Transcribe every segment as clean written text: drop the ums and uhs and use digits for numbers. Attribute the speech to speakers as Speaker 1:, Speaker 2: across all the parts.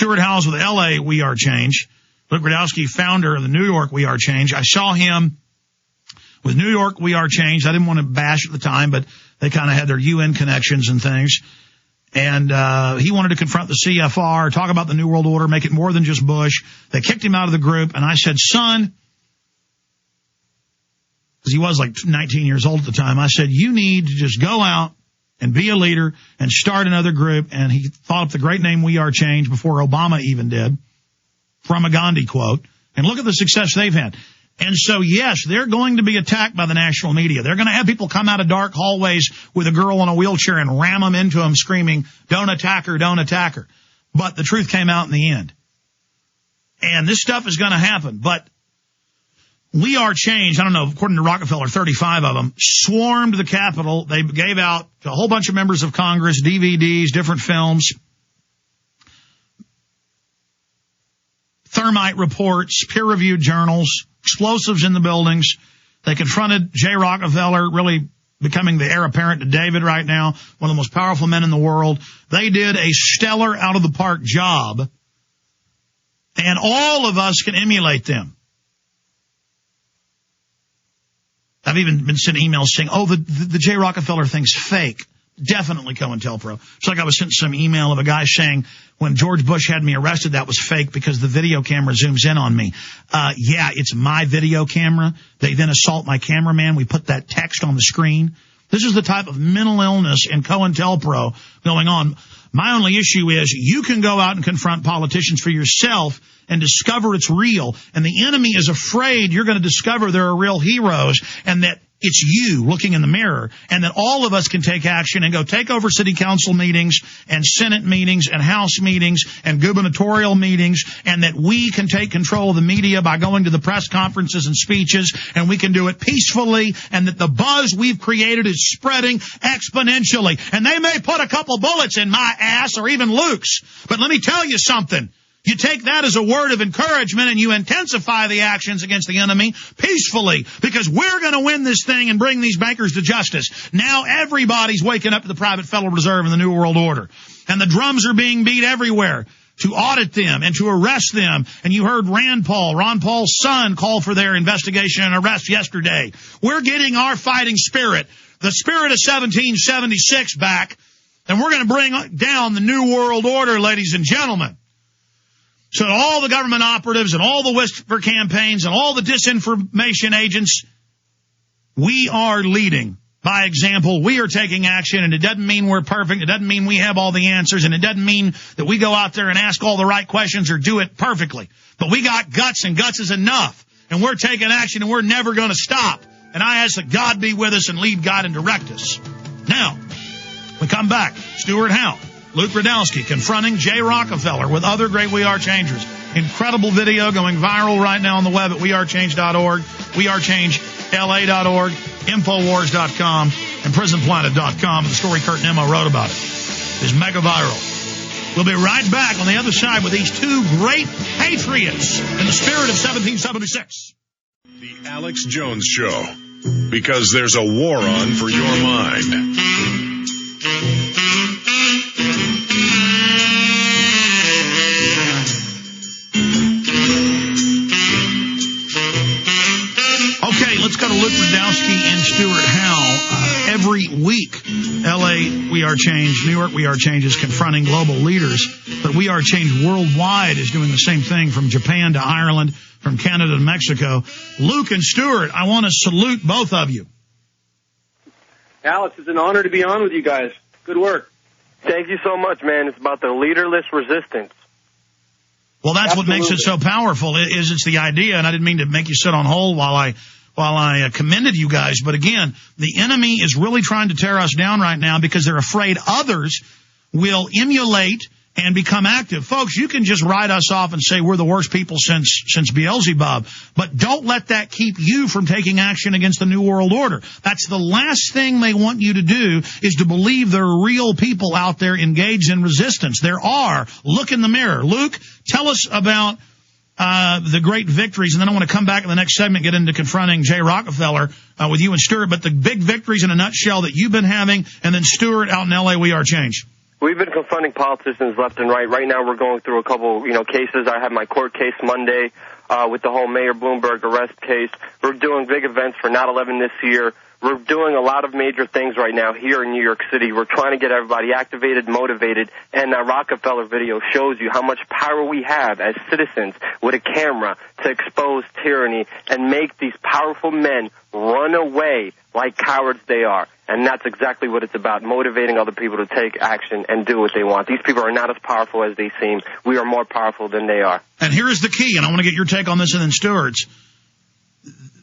Speaker 1: Stewart Howe's with L.A. WeAreChange. Luke Rudkowski, founder of the New York WeAreChange. I saw him with New York WeAreChange. I didn't want to bash at the time, but they kind of had their UN connections and things. And he wanted to confront the CFR, talk about the New World Order, make it more than just Bush. They kicked him out of the group, and I said, son, because he was like 19 years old at the time, I said, you need to just go out and be a leader and start another group. And he thought up the great name WeAreChange before Obama even did, from a Gandhi quote. And look at the success they've had. And so, yes, they're going to be attacked by the national media. They're going to have people come out of dark hallways with a girl in a wheelchair and ram them into them screaming, don't attack her, don't attack her. But the truth came out in the end. And this stuff is going to happen. But WeAreChange, I don't know, according to Rockefeller, 35 of them, swarmed the Capitol. They gave out to a whole bunch of members of Congress DVDs, different films, thermite reports, peer-reviewed journals, explosives in the buildings. They confronted Jay Rockefeller, really becoming the heir apparent to David right now, one of the most powerful men in the world. They did a stellar out-of-the-park job, and all of us can emulate them. I've even been sent emails saying, oh, the Jay Rockefeller thing's fake. Definitely COINTELPRO. It's like I was sent some email of a guy saying when George Bush had me arrested, that was fake because the video camera zooms in on me. Yeah, it's my video camera. They then assault my cameraman. We put that text on the screen. This is the type of mental illness in COINTELPRO going on. My only issue is you can go out and confront politicians for yourself and discover it's real. And the enemy is afraid you're going to discover there are real heroes and that it's you looking in the mirror, and that all of us can take action and go take over city council meetings and Senate meetings and House meetings and gubernatorial meetings, and that we can take control of the media by going to the press conferences and speeches, and we can do it peacefully, and that the buzz we've created is spreading exponentially. And they may put a couple bullets in my ass or even Luke's, but let me tell you something. You take that as a word of encouragement and you intensify the actions against the enemy peacefully, because we're going to win this thing and bring these bankers to justice. Now everybody's waking up to the private Federal Reserve and the New World Order. And the drums are being beat everywhere to audit them and to arrest them. And you heard Ron Paul's son, call for their investigation and arrest yesterday. We're getting our fighting spirit, the spirit of 1776 back, and we're going to bring down the New World Order, ladies and gentlemen. So all the government operatives and all the whisper campaigns and all the disinformation agents, we are leading by example. We are taking action, and it doesn't mean we're perfect. It doesn't mean we have all the answers, and it doesn't mean that we go out there and ask all the right questions or do it perfectly. But we got guts, and guts is enough. And we're taking action, and we're never going to stop. And I ask that God be with us and lead, guide, and direct us. Now, we come back. Stewart Howe. Luke Rudkowski confronting Jay Rockefeller with other great WeAreChangers. Incredible video going viral right now on the web at WeAreChange.org, WeAreChangeLA.org, Infowars.com, and PrisonPlanet.com. The story Kurt Nimmo wrote about it is mega viral. We'll be right back on the other side with these two great patriots in the spirit of 1776.
Speaker 2: The Alex Jones Show. Because there's a war on for your mind.
Speaker 1: Let's go to Luke Rudkowski and Stewart Howe. Every week, L.A. WeAreChange, New York WeAreChange is confronting global leaders, but WeAreChange worldwide is doing the same thing from Japan to Ireland, from Canada to Mexico. Luke and Stewart, I want to salute both of you.
Speaker 3: Alex, it's an honor to be on with you guys. Good work.
Speaker 4: Thank you so much, man. It's about the leaderless resistance.
Speaker 1: Well, that's Absolutely. What makes it so powerful, is it's the idea, and I didn't mean to make you sit on hold while I commended you guys. But again, the enemy is really trying to tear us down right now because they're afraid others will emulate and become active. Folks, you can just write us off and say we're the worst people since Beelzebub, but don't let that keep you from taking action against the New World Order. That's the last thing they want you to do, is to believe there are real people out there engaged in resistance. There are. Look in the mirror. Luke, tell us about the great victories, and then I want to come back in the next segment, get into confronting Jay Rockefeller with you and Stewart, but the big victories in a nutshell that you've been having, and then Stewart out in L.A. WeAreChange.
Speaker 4: We've been confronting politicians left and right. Right now we're going through a couple, cases. I have my court case Monday with the whole Mayor Bloomberg arrest case. We're doing big events for 9/11 this year. We're doing a lot of major things right now here in New York City. We're trying to get everybody activated, motivated, and that Rockefeller video shows you how much power we have as citizens with a camera to expose tyranny and make these powerful men run away like cowards they are. And that's exactly what it's about, motivating other people to take action and do what they want. These people are not as powerful as they seem. We are more powerful than they are.
Speaker 1: And here is the key, and I want to get your take on this and then Stewart's.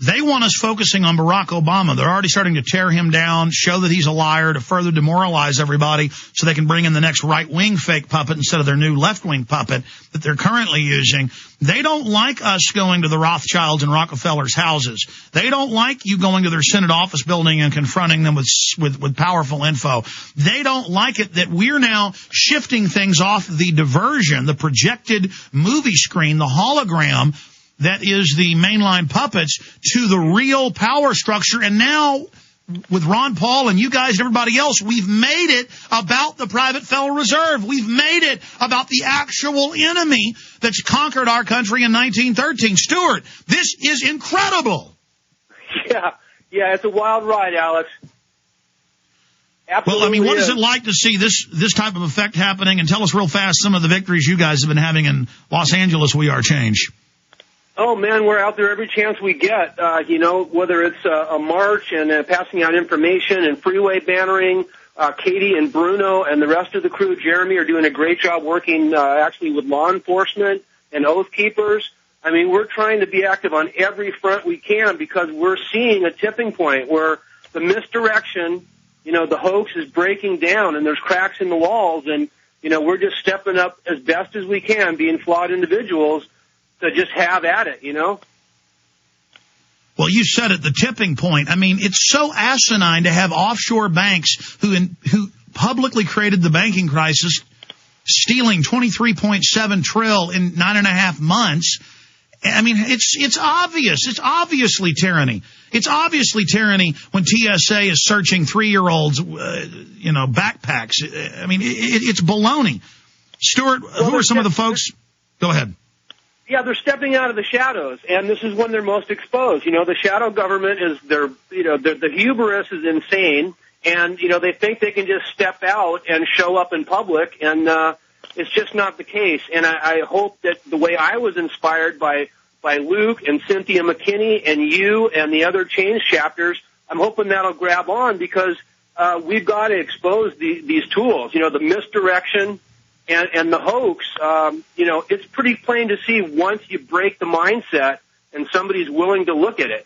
Speaker 1: They want us focusing on Barack Obama. They're already starting to tear him down, show that he's a liar to further demoralize everybody so they can bring in the next right-wing fake puppet instead of their new left-wing puppet that they're currently using. They don't like us going to the Rothschilds and Rockefeller's houses. They don't like you going to their Senate office building and confronting them with powerful info. They don't like it that we're now shifting things off the diversion, the projected movie screen, the hologram, that is the mainline puppets, to the real power structure. And now, with Ron Paul and you guys and everybody else, we've made it about the private Federal Reserve. We've made it about the actual enemy that's conquered our country in 1913. Stewart, this is incredible.
Speaker 3: Yeah, it's a wild ride, Alex. Absolutely.
Speaker 1: Well, I mean, what is it like to see this type of effect happening? And tell us real fast some of the victories you guys have been having in Los Angeles, WeAreChange.
Speaker 3: Oh, man, we're out there every chance we get, whether it's a march and passing out information and freeway bannering. Katie and Bruno and the rest of the crew, Jeremy, are doing a great job working actually with law enforcement and oath keepers. I mean, we're trying to be active on every front we can because we're seeing a tipping point where the misdirection, the hoax is breaking down and there's cracks in the walls. And, we're just stepping up as best as we can, being flawed individuals, to just have at it,
Speaker 1: Well, you said at the tipping point. I mean, it's so asinine to have offshore banks who publicly created the banking crisis, stealing $23.7 trillion in 9.5 months. I mean, it's obvious. It's obviously tyranny. It's obviously tyranny when TSA is searching 3-year-olds, backpacks. I mean, it's baloney. Stewart, who are some of the folks? Go ahead.
Speaker 3: Yeah, they're stepping out of the shadows, and this is when they're most exposed. The shadow government is the hubris is insane, and, they think they can just step out and show up in public, and it's just not the case. And I hope that the way I was inspired by Luke and Cynthia McKinney and you and the other Change chapters, I'm hoping that'll grab on because we've got to expose these tools, the misdirection, and the hoax, it's pretty plain to see once you break the mindset and somebody's willing to look at it.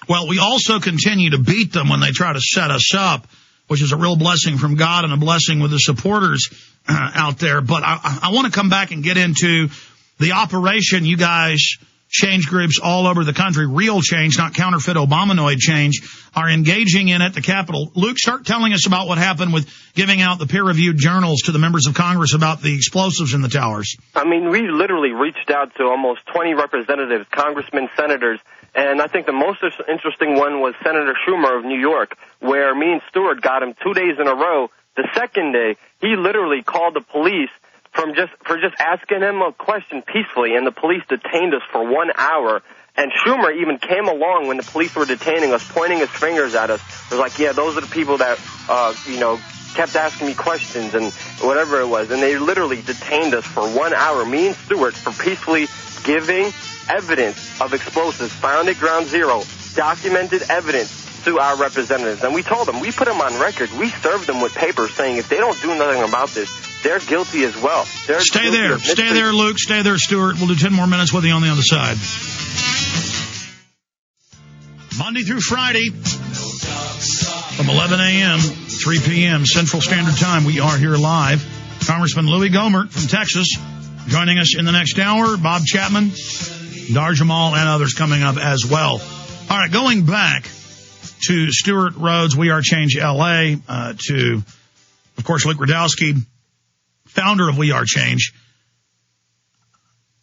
Speaker 1: Well, we also continue to beat them when they try to set us up, which is a real blessing from God and a blessing with the supporters out there. But I want to come back and get into the operation you guys, change groups all over the country, real change, not counterfeit Obamanoid change, are engaging in at the Capitol. Luke, start telling us about what happened with giving out the peer-reviewed journals to the members of Congress about the explosives in the towers.
Speaker 4: I mean, we literally reached out to almost 20 representatives, congressmen, senators, and I think the most interesting one was Senator Schumer of New York, where me and Stewart got him 2 days in a row. The second day, he literally called the police for just asking him a question peacefully, and the police detained us for 1 hour. And Schumer even came along when the police were detaining us, pointing his fingers at us. It was like, yeah, those are the people that, kept asking me questions and whatever it was. And they literally detained us for 1 hour, me and Stewart, for peacefully giving evidence of explosives found at Ground Zero, documented evidence to our representatives. And we told them, we put them on record. We served them with papers saying if they don't do nothing about this, they're guilty as well.
Speaker 1: Stay there, Luke. Stay there, Stewart. We'll do 10 more minutes with you on the other side. Monday through Friday, from 11 a.m., 3 p.m. Central Standard Time, we are here live. Congressman Louis Gohmert from Texas joining us in the next hour. Bob Chapman, Dar Jamal, and others coming up as well. All right, going back to Stewart Rhodes, WeAreChange LA, to, of course, Luke Rudkowski, founder of WeAreChange.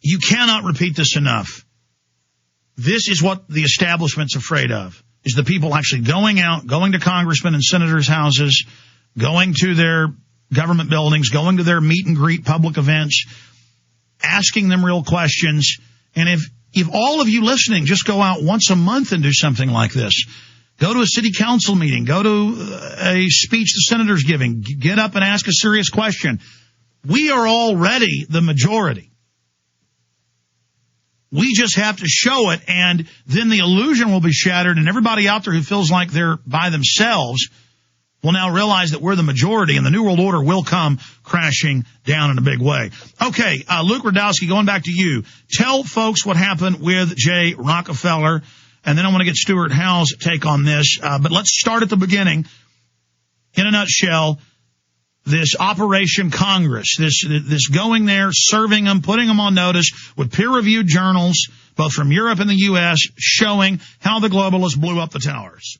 Speaker 1: You cannot repeat this enough. This is what the establishment's afraid of, is the people actually going out, going to congressmen and senators' houses, going to their government buildings, going to their meet and greet public events, asking them real questions. And if all of you listening just go out once a month and do something like this, go to a city council meeting, go to a speech the senator's giving, get up and ask a serious question. We are already the majority. We just have to show it, and then the illusion will be shattered, and everybody out there who feels like they're by themselves will now realize that we're the majority, and the New World Order will come crashing down in a big way. Okay, Luke Rudkowski, going back to you. Tell folks what happened with Jay Rockefeller, and then I want to get Stewart Howe's take on this. But let's start at the beginning. In a nutshell, this Operation Congress, this going there, serving them, putting them on notice with peer-reviewed journals, both from Europe and the U.S., showing how the globalists blew up the towers.